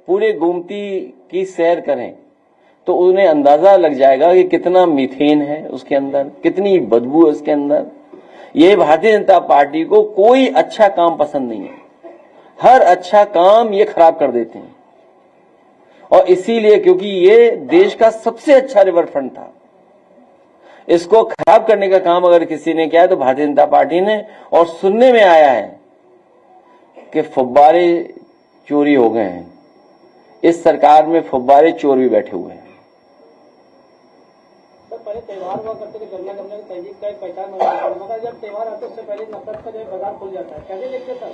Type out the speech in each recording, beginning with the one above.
पूरे गोमती की सैर करें तो उन्हें अंदाजा लग जाएगा कि कितना मीथेन है उसके अंदर, कितनी बदबू है उसके अंदर। ये भारतीय जनता पार्टी को कोई अच्छा काम पसंद नहीं है, हर अच्छा काम ये खराब कर देते हैं। और इसीलिए क्योंकि ये देश का सबसे अच्छा रिवरफ्रंट था, इसको खराब करने का काम अगर किसी ने किया है तो भारतीय जनता पार्टी ने। और सुनने में आया है कि फुब्बारे चोरी हो गए हैं, इस सरकार में फुब्बारे चोर भी बैठे हुए हैं। पहले त्योहार हुआ करते थे, गन्ना गन्ना की तहजीब का एक पहचान मगर जब त्योहार आते उससे पहले नफरत का जो बाजार खुल जाता है, कैसे देखते सर?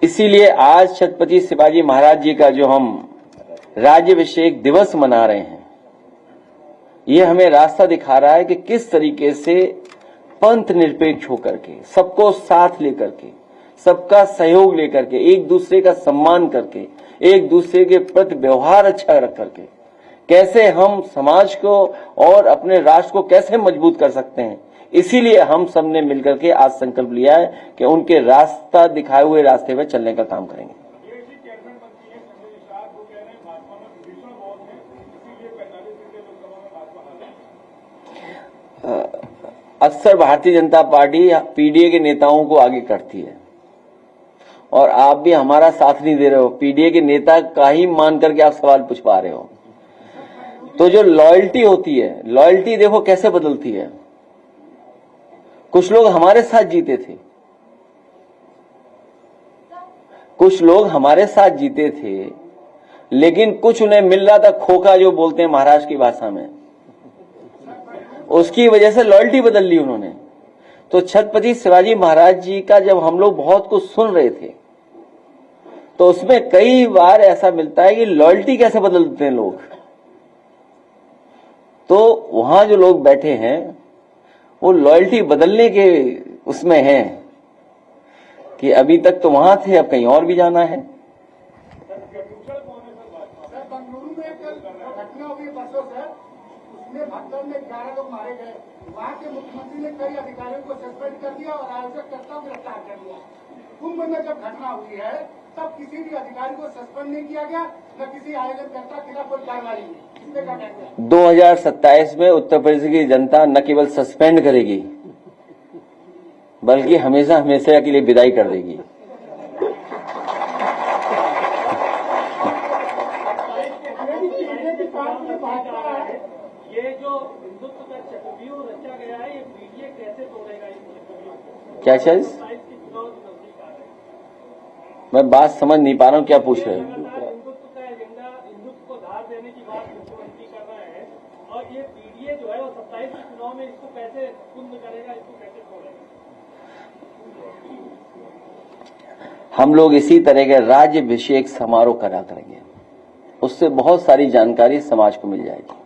इसीलिए आज छत्रपति शिवाजी महाराज जी का जो हम राज्याभिषेक दिवस मना रहे हैं, ये हमें रास्ता दिखा रहा है कि किस तरीके से पंथ निरपेक्ष होकर के, सबको साथ लेकर के, सबका सहयोग लेकर के, एक दूसरे का सम्मान करके, एक दूसरे के प्रति व्यवहार अच्छा रख करके कैसे हम समाज को और अपने राष्ट्र को कैसे मजबूत कर सकते हैं। इसीलिए हम सब ने मिलकर के आज संकल्प लिया है कि उनके रास्ता दिखाए हुए रास्ते पर चलने का काम करेंगे। अक्सर भारतीय जनता पार्टी पीडीए के नेताओं को आगे करती है और आप भी हमारा साथ नहीं दे रहे हो। पीडीए के नेता का ही मान करके आप सवाल पूछ पा रहे हो। तो जो लॉयल्टी होती है, लॉयल्टी देखो कैसे बदलती है। कुछ लोग हमारे साथ जीते थे, कुछ लोग हमारे साथ जीते थे, लेकिन कुछ उन्हें मिल रहा था खोखा, जो बोलते हैं महाराष्ट्र की भाषा में, उसकी वजह से लॉयल्टी बदल ली उन्होंने। तो छत्रपति शिवाजी महाराज जी का जब हम लोग बहुत कुछ सुन रहे थे तो उसमें कई बार ऐसा मिलता है कि लॉयल्टी कैसे बदलते हैं लोग। तो वहां जो लोग बैठे हैं वो लॉयल्टी बदलने के उसमें हैं कि अभी तक तो वहां थे, अब कहीं और भी जाना है। बंगलुरु में एक घटना हुई परसों से, उसमें भगदड़ में 11 लोग मारे गए। वहां के मुख्यमंत्री ने कई अधिकारियों को सस्पेंड कर दिया और आयोजककर्ता को गिरफ्तार कर लिया। कुंभ में जब घटना हुई है तब किसी भी अधिकारी को सस्पेंड नहीं किया गया, न किसी आयोजककर्ता के खिलाफ कोई कार्रवाई नहीं। 2027 में उत्तर प्रदेश की जनता न केवल सस्पेंड करेगी बल्कि हमेशा हमेशा के लिए विदाई कर देगी। ये जो हिंदुत्व का चक्रव्यूह रचा गया है, ये पीडीए कैसे तोड़ेगा? क्या चीज? मैं बात समझ नहीं पा रहा हूँ, क्या पूछ रहे हैं? हिंदुत्व का एजेंडा, हिंदुत्व को धार देने की बात मुख्यमंत्री कर रहा है और ये पीडीए जो है वो 27 के चुनाव में इसको कैसे कुंद करेगा, इसको कैसे तोड़ेगा? हम लोग इसी तरह के राज्याभिषेक समारोह करा करेंगे, उससे बहुत सारी जानकारी समाज को मिल जाएगी।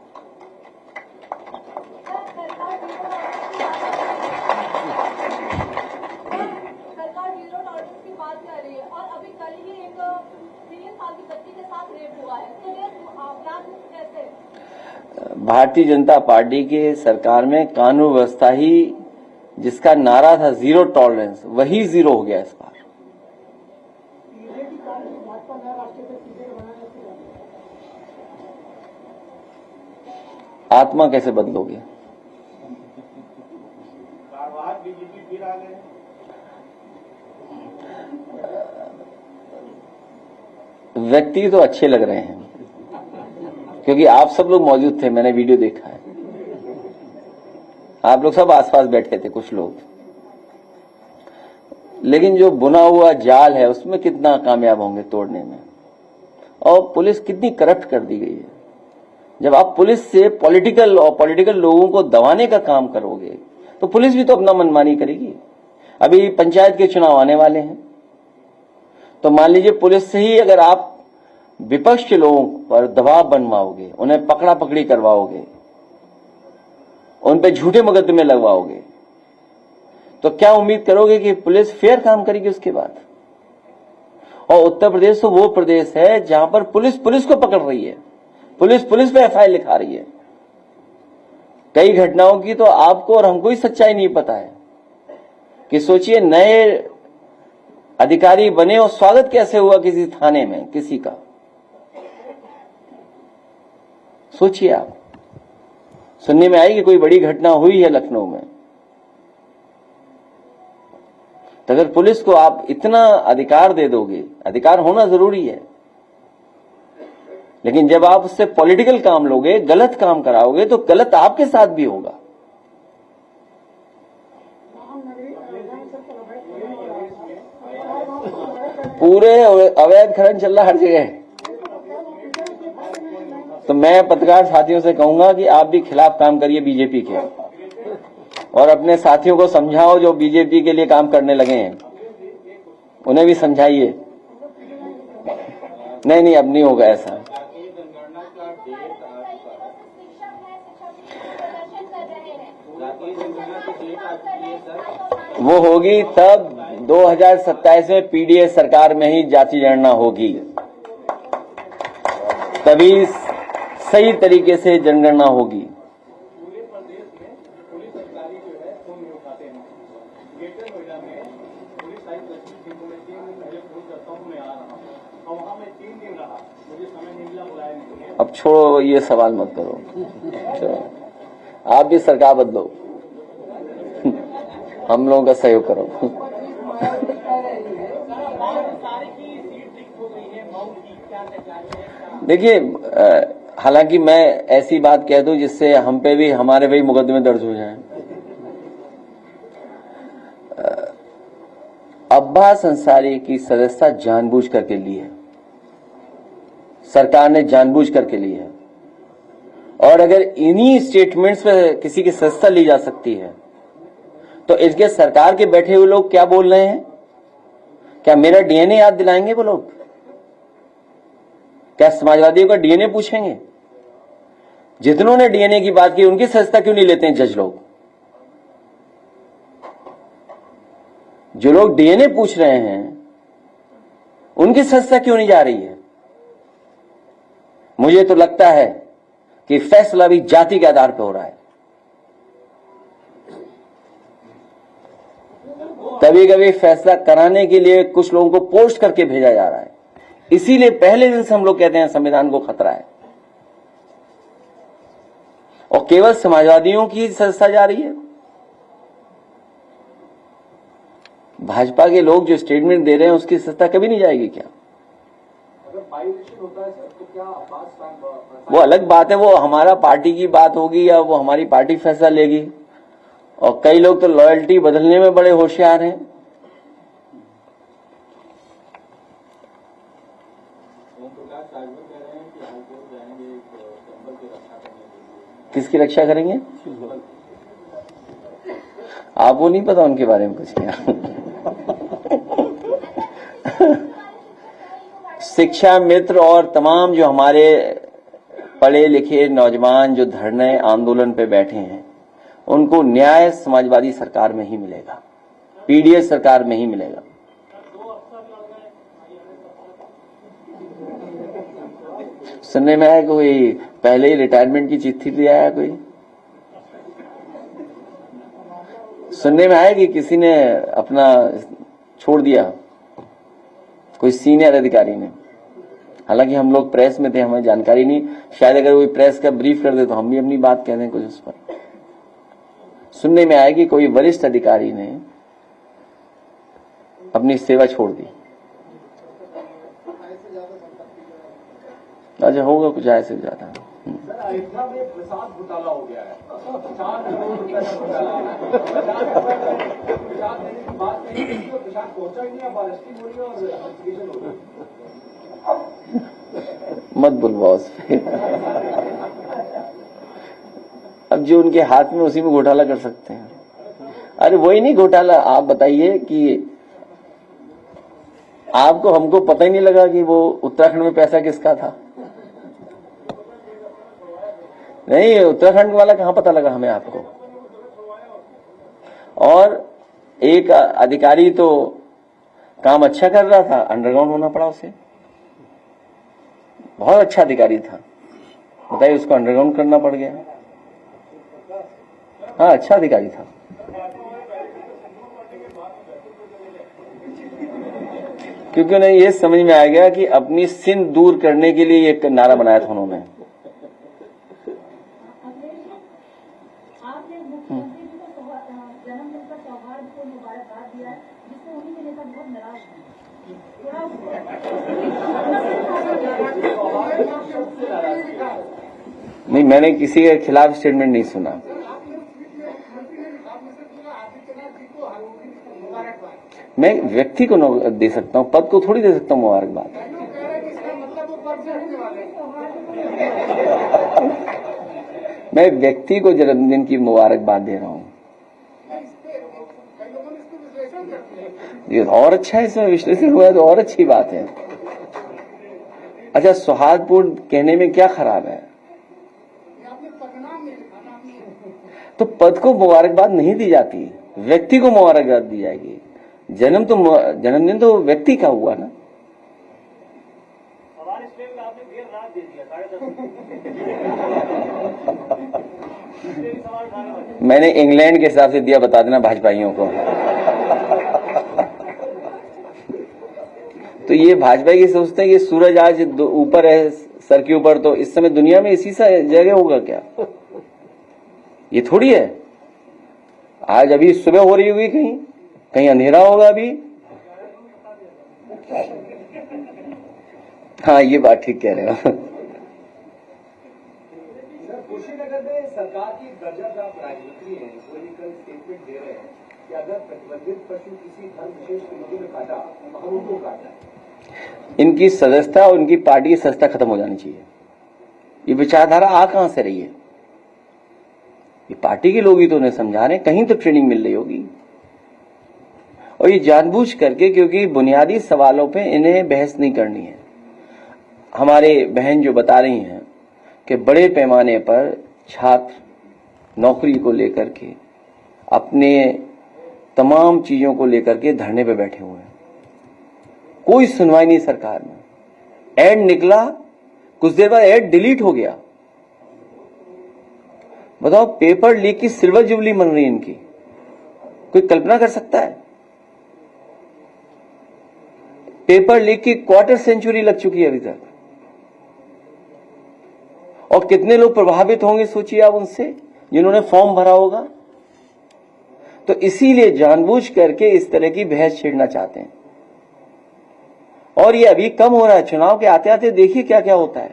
भारतीय जनता पार्टी के सरकार में कानून व्यवस्था ही, जिसका नारा था जीरो टॉलरेंस, वही जीरो हो गया इस बार। आत्मा कैसे बदलोगे? व्यक्ति तो अच्छे लग रहे हैं क्योंकि आप सब लोग मौजूद थे, मैंने वीडियो देखा है। आप लोग सब आसपास बैठे थे कुछ लोग, लेकिन जो बुना हुआ जाल है उसमें कितना कामयाब होंगे तोड़ने में। और पुलिस कितनी करप्ट कर दी गई है। जब आप पुलिस से पॉलिटिकल लोगों को दबाने का काम करोगे तो पुलिस भी तो अपना मनमानी करेगी। अभी पंचायत के चुनाव आने वाले हैं, तो मान लीजिए पुलिस से ही अगर आप विपक्ष के लोगों पर दबाव बनवाओगे, उन्हें पकड़ा पकड़ी करवाओगे, उन पे झूठे मुकदमे लगवाओगे, तो क्या उम्मीद करोगे कि पुलिस फेयर काम करेगी उसके बाद? और उत्तर प्रदेश तो वो प्रदेश है जहां पर पुलिस को पकड़ रही है, पुलिस पे एफआईआर लिखा रही है। कई घटनाओं की तो आपको और हमको ही सच्चाई नहीं पता है कि सोचिए नए अधिकारी बने और स्वागत कैसे हुआ किसी थाने में किसी का, सोचिए आप। सुनने में आई कि कोई बड़ी घटना हुई है लखनऊ में, तो अगर पुलिस को आप इतना अधिकार दे दोगे, अधिकार होना जरूरी है, लेकिन जब आप उससे पॉलिटिकल काम लोगे, गलत काम कराओगे, तो गलत आपके साथ भी होगा। पूरे अवैध खनन चल रहा हर जगह। तो मैं पत्रकार साथियों से कहूंगा कि आप भी खिलाफ काम करिए बीजेपी के, और अपने साथियों को समझाओ जो बीजेपी के लिए काम करने लगे हैं, उन्हें भी समझाइए। नहीं, अब नहीं होगा ऐसा। वो होगी तब 2027 में पीडीएस सरकार में ही जाति जनगणना होगी, तभी सही तरीके से जनगणना होगी। पूरे प्रदेश में पुलिस अधिकारी जो है फोन नहीं उठाते हैं। ग्रेटर नोएडा में पुलिस आयुक्त लक्ष्मी सिंह को मैं 3 दिन पहले फोन करता हूँ, मैं आ रहा हूँ, और वहां मैं 3 दिन रहा, मुझे समय नहीं मिला, बुलाया नहीं। अब छोड़ो, ये सवाल मत करो, चलो आप भी सरकार बदलो, हम लोगों का सहयोग करो। देखिए, हालांकि मैं ऐसी बात कह दूं जिससे हम पे भी, हमारे भी मुकदमे दर्ज हो जाएं। अब्बास अंसारी की सदस्यता जानबूझ करके ली है, सरकार ने जानबूझ करके ली है, और अगर इन्हीं स्टेटमेंट्स पे किसी की सदस्यता ली जा सकती है, तो इसके सरकार के बैठे हुए लोग क्या बोल रहे हैं? क्या मेरा डीएनए याद दिलाएंगे वो लोग? क्या समाजवादियों का डीएनए पूछेंगे? जितनों ने डीएनए की बात की, उनकी सदस्यता क्यों नहीं लेते हैं जज लोग? जो लोग डीएनए पूछ रहे हैं, उनकी सदस्यता क्यों नहीं जा रही है? मुझे तो लगता है कि फैसला भी जाति के आधार पर हो रहा है। कभी कभी फैसला कराने के लिए कुछ लोगों को पोस्ट करके भेजा जा रहा है, इसीलिए पहले दिन से हम लोग कहते हैं संविधान को खतरा है, और केवल समाजवादियों की सदस्यता जा रही है। भाजपा के लोग जो स्टेटमेंट दे रहे हैं, उसकी सदस्यता कभी नहीं जाएगी क्या? अगर बाइलेक्शन होता है सर, तो क्या आवाज वो अलग बात है, वो हमारा पार्टी की बात होगी या वो हमारी पार्टी फैसला लेगी, और कई लोग तो लॉयल्टी बदलने में बड़े होशियार हैं। किसकी रक्षा करेंगे? आपको नहीं पता उनके बारे में कुछ क्या? शिक्षा मित्र और तमाम जो हमारे पढ़े लिखे नौजवान जो धरने आंदोलन पे बैठे हैं, उनको न्याय समाजवादी सरकार में ही मिलेगा, पीडीएस सरकार में ही मिलेगा। सुनने में आया कोई पहले ही रिटायरमेंट की चिट्ठी ले आया, कोई सुनने में आया कि किसी ने अपना छोड़ दिया, कोई सीनियर अधिकारी ने। हालांकि हम लोग प्रेस में थे, हमें जानकारी नहीं, शायद अगर कोई प्रेस का ब्रीफ कर दे तो हम भी अपनी बात कह दें कुछ उस पर। सुनने में आया कि कोई वरिष्ठ अधिकारी ने अपनी सेवा छोड़ दी। अच्छा, होगा कुछ ऐसे ज्यादा। सर, अयोध्या में प्रसाद घोटाला हो गया है, 4 करोड़ रुपए का घोटाला है। प्रसाद देने की बात नहीं की, तो प्रसाद पहुंचा ही नहीं, अब अरेस्टिंग हो रही है और इन्वेस्टिगेशन हो रही है। मत बोल बॉस। अब जो उनके हाथ में, उसी में घोटाला कर सकते हैं। अरे वही नहीं घोटाला, आप बताइए कि आपको हमको पता ही नहीं लगा कि वो उत्तराखंड में पैसा किसका था। नहीं, उत्तराखंड वाला कहां पता लगा हमें, आपको? और एक अधिकारी तो काम अच्छा कर रहा था, अंडरग्राउंड होना पड़ा उसे। बहुत अच्छा अधिकारी था, बताइए, उसको अंडरग्राउंड करना पड़ गया। हाँ, अच्छा अधिकारी था। क्योंकि उन्हें ये समझ में आ गया कि अपनी सिंध दूर करने के लिए एक नारा बनाया था उन्होंने। आपने मुख्यमंत्री जी को जन्मदिन पर सौहार्द को मुबारकबाद दिया है, जिससे उन्हीं के नेता बहुत नाराज हैं। नहीं, मैंने किसी के खिलाफ स्टेटमेंट नहीं सुना। मैं व्यक्ति को दे सकता हूं, पद को थोड़ी दे सकता हूं मुबारकबाद। मैं व्यक्ति को जन्मदिन की मुबारकबाद दे रहा हूं। ये और अच्छा है, इसमें विश्लेषण हुआ तो और अच्छी बात है। अच्छा, सौहार्दपूर्ण कहने में क्या खराब है? तो पद को मुबारकबाद नहीं दी जाती, व्यक्ति को मुबारकबाद दी जाएगी। जन्मदिन तो व्यक्ति का हुआ ना। हमारे स्टेट में आपने देर रात दे दिया 10:30। मैंने इंग्लैंड के हिसाब से दिया, बता देना भाजपाइयों को। तो ये भाजपा की सोचते हैं कि सूरज आज ऊपर है सर के ऊपर, तो इस समय दुनिया में इसी सा जगह होगा क्या? ये थोड़ी है। आज अभी सुबह हो रही होगी, कहीं कहीं अंधेरा होगा अभी। हाँ, ये बात ठीक कह रहे हो। कुशीनगर में सरकार की गजब आप राजनीति है, पोलिटिकल स्टेटमेंट दे रहे हैं कि अगर प्रतिबंधित पशु किसी धर्म विशेष के लोगों ने काटा तो हम उनको काटना है। इनकी सदस्यता और इनकी पार्टी की सदस्यता खत्म हो जानी चाहिए। ये विचारधारा आ कहां से रही है? ये पार्टी के लोग ही तो उन्हें समझा रहे हैं, कहीं तो ट्रेनिंग मिल रही होगी। और ये जानबूझ करके, क्योंकि बुनियादी सवालों पे इन्हें बहस नहीं करनी है। हमारे बहन जो बता रही हैं कि बड़े पैमाने पर छात्र नौकरी को लेकर के, अपने तमाम चीजों को लेकर के धरने पे बैठे हुए हैं, कोई सुनवाई नहीं सरकार में। ऐड निकला, कुछ देर बाद ऐड डिलीट हो गया। बताओ, पेपर लीक की सिल्वर जुबली मन रही इनकी, कोई कल्पना कर सकता है? पेपर लीक की क्वार्टर सेंचुरी लग चुकी है अभी तक। और कितने लोग प्रभावित होंगे सोचिए आप उनसे, जिन्होंने फॉर्म भरा होगा। तो इसीलिए जानबूझ करके इस तरह की बहस छेड़ना चाहते हैं। और ये अभी कम हो रहा है, चुनाव के आते आते देखिए क्या क्या होता है।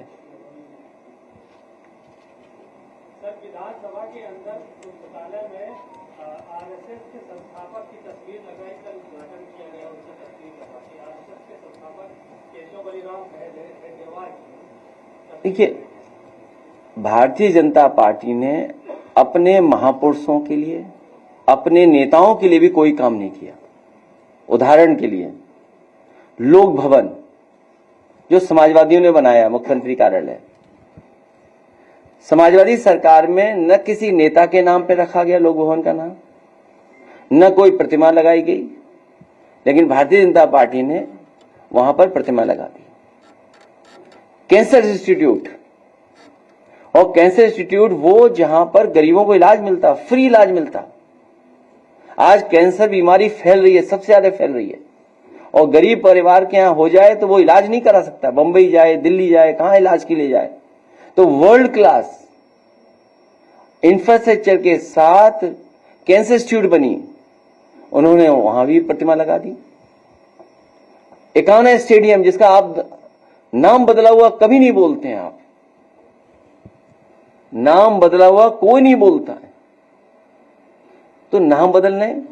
सर, विधानसभा के अंदर पुस्तकालय में आरएसएस के संस्थापक की तस्वीर लगाई, कल उद्घाटन किया गया उनकी तस्वीर लगा के आरएसएस के संस्थापक केशव बलिराम हेडगेवार की। देखिए, भारतीय जनता पार्टी ने अपने महापुरुषों के लिए, अपने नेताओं के लिए भी कोई काम नहीं किया। उदाहरण के लिए लोक भवन जो समाजवादियों ने बनाया, मुख्यमंत्री कार्यालय, समाजवादी सरकार में न किसी नेता के नाम पे रखा गया लोक भवन का नाम, न कोई प्रतिमा लगाई गई, लेकिन भारतीय जनता पार्टी ने वहां पर प्रतिमा लगा दी। कैंसर इंस्टीट्यूट, और कैंसर इंस्टीट्यूट वो जहां पर गरीबों को इलाज मिलता, फ्री इलाज मिलता। आज कैंसर बीमारी फैल रही है, सबसे ज्यादा फैल रही है, और गरीब परिवार के यहां हो जाए तो वो इलाज नहीं करा सकता, बंबई जाए, दिल्ली जाए, कहां इलाज के लिए जाए। तो वर्ल्ड क्लास इंफ्रास्ट्रक्चर के साथ कैंसर इंस्टीट्यूट बनी, उन्होंने वहां भी प्रतिमा लगा दी। एकाना स्टेडियम, जिसका आप नाम बदला हुआ कभी नहीं बोलते हैं, आप नाम बदला हुआ कोई नहीं बोलता है, तो नाम बदलने,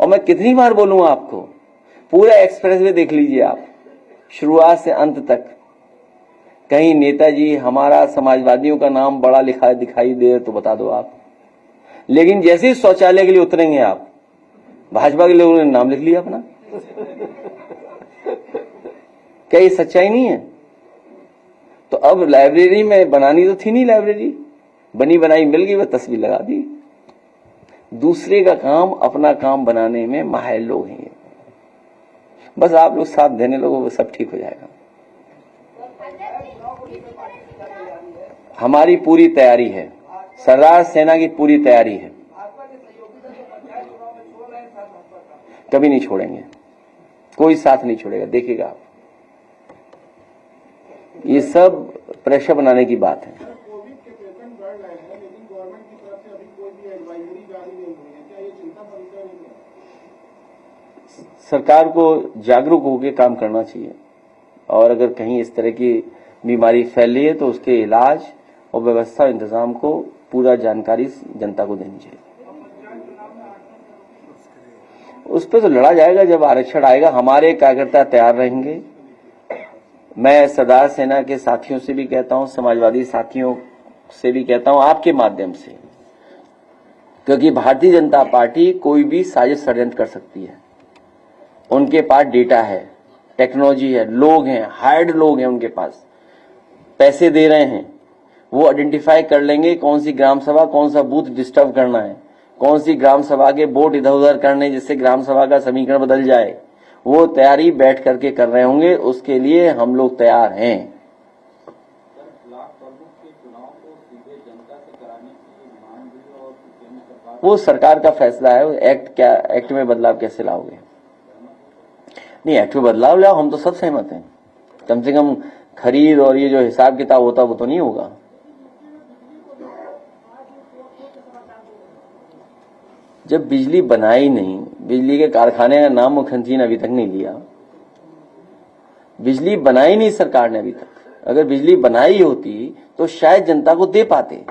और मैं कितनी बार बोलूंगा आपको, पूरा एक्सप्रेसवे देख लीजिए आप, शुरुआत से अंत तक। कहीं नेताजी हमारा समाजवादियों का नाम बड़ा लिखा दिखाई दे तो बता दो आप, लेकिन जैसे ही शौचालय के लिए उतरेंगे आप, भाजपा के लोगों ने नाम लिख लिया अपना। क्या ये सच्चाई नहीं है? तो अब लाइब्रेरी में बनानी तो थी नहीं, लाइब्रेरी बनी बनाई मिल गई, वह तस्वीर लगा दी। दूसरे का काम अपना काम बनाने में माहिर लोग हैं। बस आप लोग साथ देने लोगों, सब ठीक हो जाएगा। हमारी पूरी तैयारी है, सरदार सेना की पूरी तैयारी है, कभी नहीं छोड़ेंगे, कोई साथ नहीं छोड़ेगा, देखिएगा आप। ये सब प्रेशर बनाने की बात है। कोविड के पेशेंट बढ़ रहे हैं, लेकिन गवर्नमेंट की तरफ से अभी कोई भी एडवाइजरी जारी नहीं हुई है, क्या ये चिंता का विषय नहीं है? सरकार को जागरूक होकर काम करना चाहिए, और अगर कहीं इस तरह की बीमारी फैल रही है तो उसके इलाज और व्यवस्था इंतजाम को पूरा जानकारी जनता को देनी चाहिए। उस पर तो लड़ा जाएगा जब आरक्षण आएगा। हमारे कार्यकर्ता तैयार रहेंगे। मैं सरदार सेना के साथियों से भी कहता हूं, समाजवादी साथियों से भी कहता हूं, आपके माध्यम से, क्योंकि भारतीय जनता पार्टी कोई भी साजिश षड्यंत्र कर सकती है। उनके पास डेटा है, टेक्नोलॉजी है, लोग हैं, हायर्ड लोग हैं उनके पास, पैसे दे रहे हैं। वो आइडेंटिफाई कर लेंगे कौन सी ग्राम सभा, कौन सा बूथ डिस्टर्ब करना है, कौन सी ग्राम सभा के वोट इधर उधर करने जिससे ग्राम सभा का समीकरण बदल जाए। वो तैयारी बैठ करके कर रहे होंगे, उसके लिए हम लोग तैयार हैं। वो सरकार का फैसला है। एक्ट में बदलाव कैसे लाओगे? नहीं, एक्ट में बदलाव लाओ, हम तो सब सहमत हैं। कम से कम खरीद और ये जो हिसाब किताब होता वो तो नहीं होगा। जब बिजली बनाई नहीं, बिजली के कारखाने का नाम मुख्यमंत्री ने अभी तक नहीं लिया। बिजली बनाई नहीं सरकार ने अभी तक। अगर बिजली बनाई होती तो शायद जनता को दे पाते।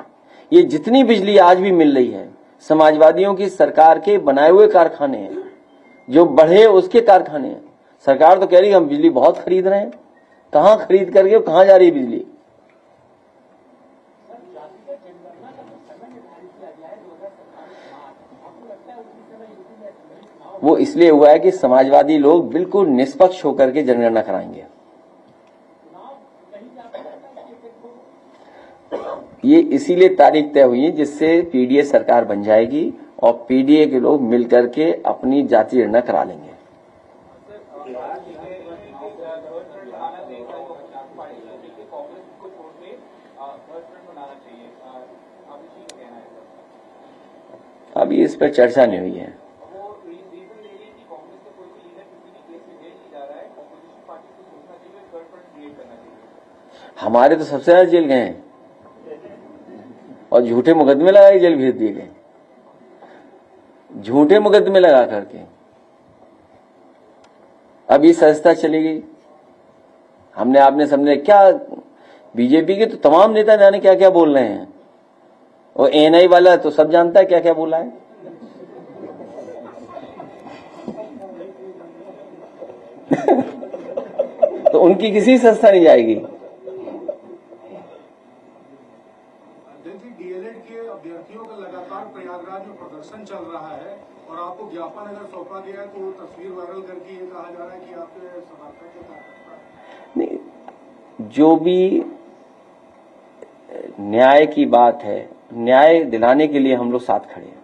ये जितनी बिजली आज भी मिल रही है समाजवादियों की सरकार के बनाए हुए कारखाने हैं, जो बढ़े उसके कारखाने हैं। सरकार तो कह रही है हम बिजली बहुत खरीद रहे हैं। कहां खरीद करके कहां जा रही है बिजली? वो इसलिए हुआ है कि समाजवादी लोग बिल्कुल निष्पक्ष होकर के जनगणना कराएंगे। ये इसीलिए तारीख तय हुई है जिससे पीडीए सरकार बन जाएगी और पीडीए के लोग मिलकर के अपनी जातीय जनगणना करा लेंगे। अभी इस पर चर्चा नहीं हुई है। हमारे तो सबसे ज्यादा जेल गए हैं और झूठे मुकदमे लगा के जेल भेज दिए गए। झूठे मुकदमे लगा करके अब ये संस्था चली गई। हमने आपने समझे क्या? बीजेपी के तो तमाम नेता जाने क्या क्या बोल रहे हैं, और एएनआई वाला तो सब जानता है क्या क्या बोला है। तो उनकी किसी संस्था नहीं जाएगी। डीएलएड के अभ्यर्थियों का लगातार प्रयागराज में प्रदर्शन चल रहा है और आपको ज्ञापन अगर सौंपा गया तो वो तस्वीर वायरल करके ये कहा जा रहा है कि आपके समर्थक के साथ नहीं, जो भी न्याय की बात है, न्याय दिलाने के लिए हम लोग साथ खड़े हैं।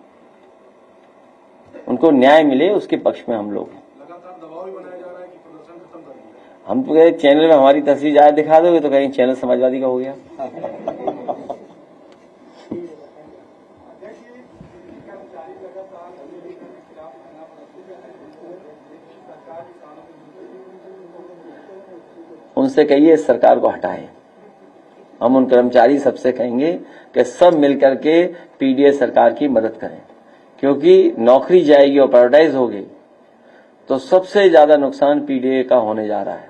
उनको न्याय मिले उसके पक्ष में हम लोग हैं। लगातार दबाव भी बनाया जा रहा है कि प्रदर्शन खत्म कर दिया। हम तो कहे चैनल में हमारी तस्वीर ज्यादा दिखा दोगे तो कहीं चैनल समाजवादी का हो गया। उनसे कहिए सरकार को हटाए। हम उन कर्मचारी सबसे कहेंगे कि सब मिलकर के पीडीए सरकार की मदद करें, क्योंकि नौकरी जाएगी और प्राइवेटाइज होगी तो सबसे ज्यादा नुकसान पीडीए का होने जा रहा है।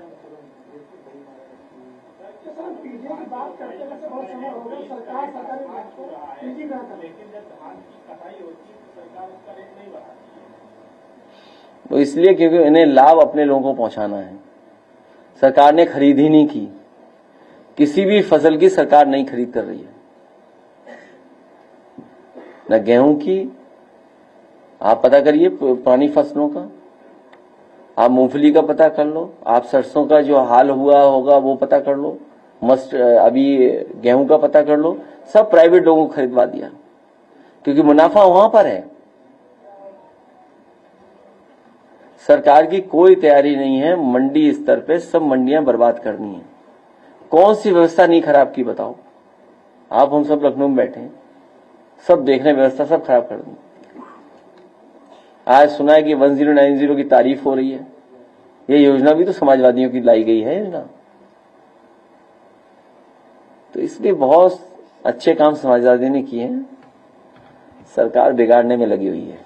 वो इसलिए क्योंकि इन्हें लाभ अपने लोगों को पहुंचाना है। सरकार ने खरीद ही नहीं की, किसी भी फसल की सरकार नहीं खरीद कर रही है, न गेहूं की। आप पता करिए पुरानी फसलों का, आप मूंगफली का पता कर लो, आप सरसों का जो हाल हुआ होगा वो पता कर लो, अभी गेहूं का पता कर लो। सब प्राइवेट लोगों को खरीदवा दिया क्योंकि मुनाफा वहां पर है। सरकार की कोई तैयारी नहीं है मंडी स्तर पे सब मंडियां बर्बाद करनी है। कौन सी व्यवस्था नहीं खराब की बताओ? आप हम सब लखनऊ में बैठे हैं, सब देख रहे हैं, व्यवस्था सब खराब कर दी। आज सुना है कि 1090 की तारीफ हो रही है, ये योजना भी तो समाजवादियों की लाई गई है योजना। तो इसलिए बहुत अच्छे काम समाजवादियों ने किए हैं, सरकार बिगाड़ने में लगी हुई है।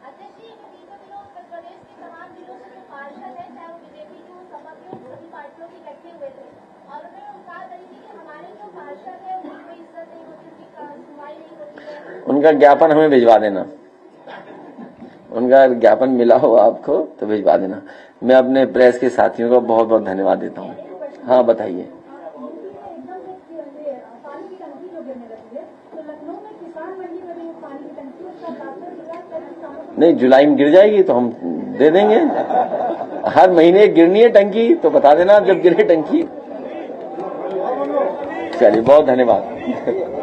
अध्यक्ष जी, बीते दिनों उत्तर प्रदेश के तमाम जिलों से जो पार्षद है, चाहे वो बीजेपी के हो, सपा के हो, सभी पार्टियों के इकट्ठे हुए थे और उन्होंने कहा करी थी कि हमारे जो पार्षद है उनकी कोई इज्जत नहीं होती, उनकी सुनवाई नहीं होती है। उनका ज्ञापन हमें भिजवा देना, उनका ज्ञापन मिला हो आपको तो भिजवा देना। मैं अपने प्रेस के साथियों का बहुत बहुत धन्यवाद देता हूँ। हाँ बताइए। पानी की टंकी जो गिरने लगी है, तो लखनऊ में किसान मंडी में भी पानी की टंकी उसका ट्रांसफर मिला है, किसानों नहीं, जुलाई में गिर जाएगी तो हम दे देंगे। हर महीने गिरनी है टंकी तो बता देना जब गिरे टंकी। चलिए बहुत धन्यवाद।